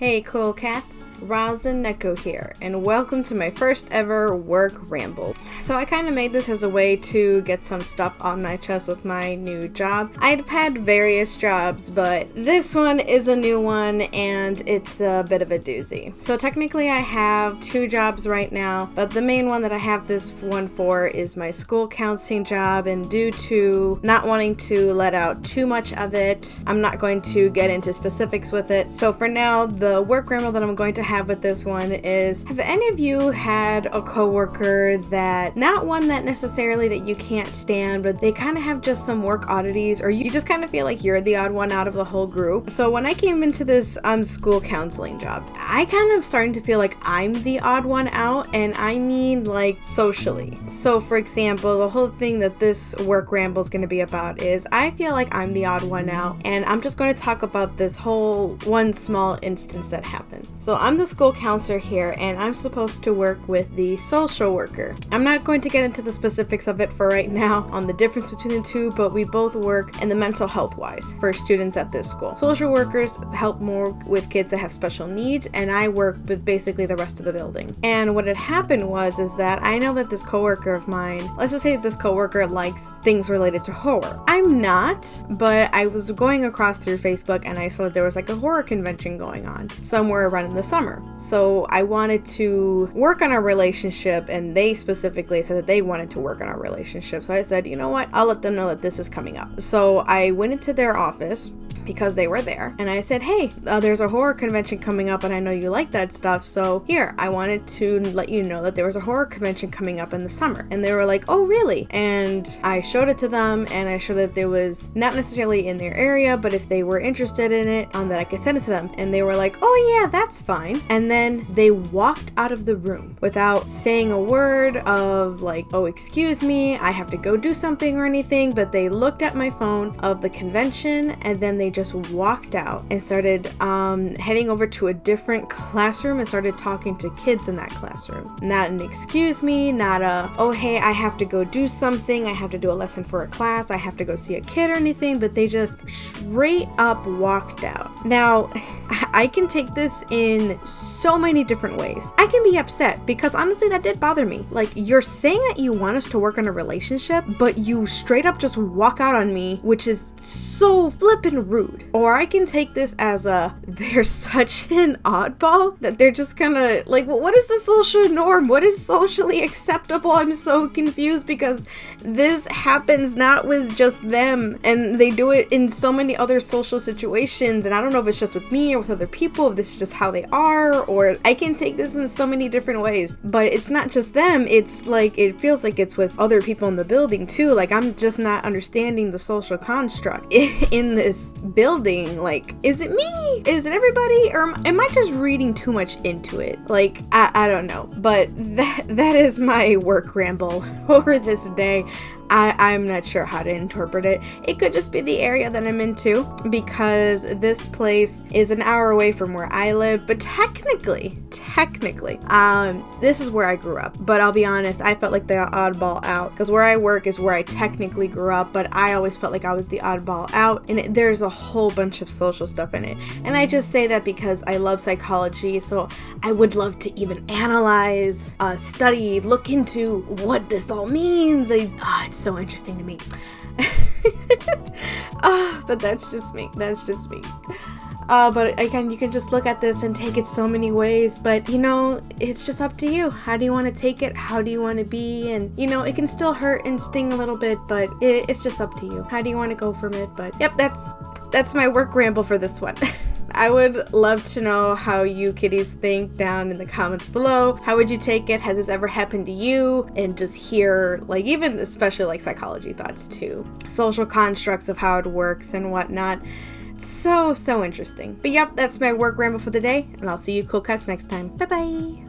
Hey cool cats, Roz and Neko here, and welcome to my first ever work ramble. So I kind of made this as a way to get some stuff on my chest with my new job. I've had various jobs, but this one is a new one and it's a bit of a doozy. So technically I have two jobs right now, but the main one that I have this one for is my school counseling job, and due to not wanting to let out too much of it, I'm not going to get into specifics with it. So for now, the work ramble that I'm going to have with this one is, have any of you had a coworker that, not one that necessarily that you can't stand, but they kind of have just some work oddities, or you just kind of feel like you're the odd one out of the whole group? So when I came into this school counseling job, I kind of starting to feel like I'm the odd one out, and I mean like socially. So for example, the whole thing that this work ramble is going to be about is I feel like I'm the odd one out, and I'm just going to talk about this whole one small instance that happened. So I'm the school counselor here, and I'm supposed to work with the social worker. I'm not going to get into the specifics of it for right now on the difference between the two, but we both work in the mental health wise for students at this school. Social workers help more with kids that have special needs, and I work with basically the rest of the building. And what had happened is that I know that this coworker of mine, let's just say this coworker likes things related to horror. I'm not, but I was going across through Facebook and I saw that there was like a horror convention going on somewhere around in the summer. So I wanted to work on our relationship, and they specifically said that they wanted to work on our relationship. So I said, you know what, I'll let them know that this is coming up. So I went into their office because they were there, and I said, hey, there's a horror convention coming up and I know you like that stuff, so here, I wanted to let you know that there was a horror convention coming up in the summer. And they were like, oh really? And I showed it to them, and I showed that there was not necessarily in their area, but if they were interested in it, that I could send it to them. And they were like, oh yeah, that's fine. And then they walked out of the room without saying a word of like, oh excuse me, I have to go do something or anything, but they looked at my phone of the convention, and then they just walked out and started heading over to a different classroom and started talking to kids in that classroom. Not an excuse me, not a, oh hey, I have to go do something, I have to do a lesson for a class, I have to go see a kid or anything, but they just straight up walked out. Now, I can take this in so many different ways. I can be upset because honestly that did bother me. Like, you're saying that you want us to work on a relationship, but you straight up just walk out on me, which is so flippin' rude. Or I can take this as they're such an oddball that they're just gonna like, well, what is the social norm? What is socially acceptable? I'm so confused because this happens not with just them, and they do it in so many other social situations, and I don't know if it's just with me or with other people, if this is just how they are, or I can take this in so many different ways. But it's not just them, it's like, it feels like it's with other people in the building too. Like, I'm just not understanding the social construct in this building. Like, is it me? Is it everybody? Or am I just reading too much into it? Like, I don't know. But that is my work ramble for this day. I'm not sure how to interpret it. It could just be the area that I'm into, because this place is an hour away from where I live, but technically, this is where I grew up. But I'll be honest, I felt like the oddball out, because where I work is where I technically grew up, but I always felt like I was the oddball out, and there's a whole bunch of social stuff in it. And I just say that because I love psychology, so I would love to even analyze, study, look into what this all means. It's so interesting to me. But that's just me. But again, you can just look at this and take it so many ways, but you know, it's just up to you. How do you want to take it? How do you want to be? And you know, it can still hurt and sting a little bit, but it's just up to you. How do you want to go from it? But yep, that's my work ramble for this one. I would love to know how you kitties think down in the comments below. How would you take it? Has this ever happened to you? And just hear, like, even especially like psychology thoughts too. Social constructs of how it works and whatnot. It's so interesting. But yep, that's my work ramble for the day, and I'll see you cool cats next time. Bye bye.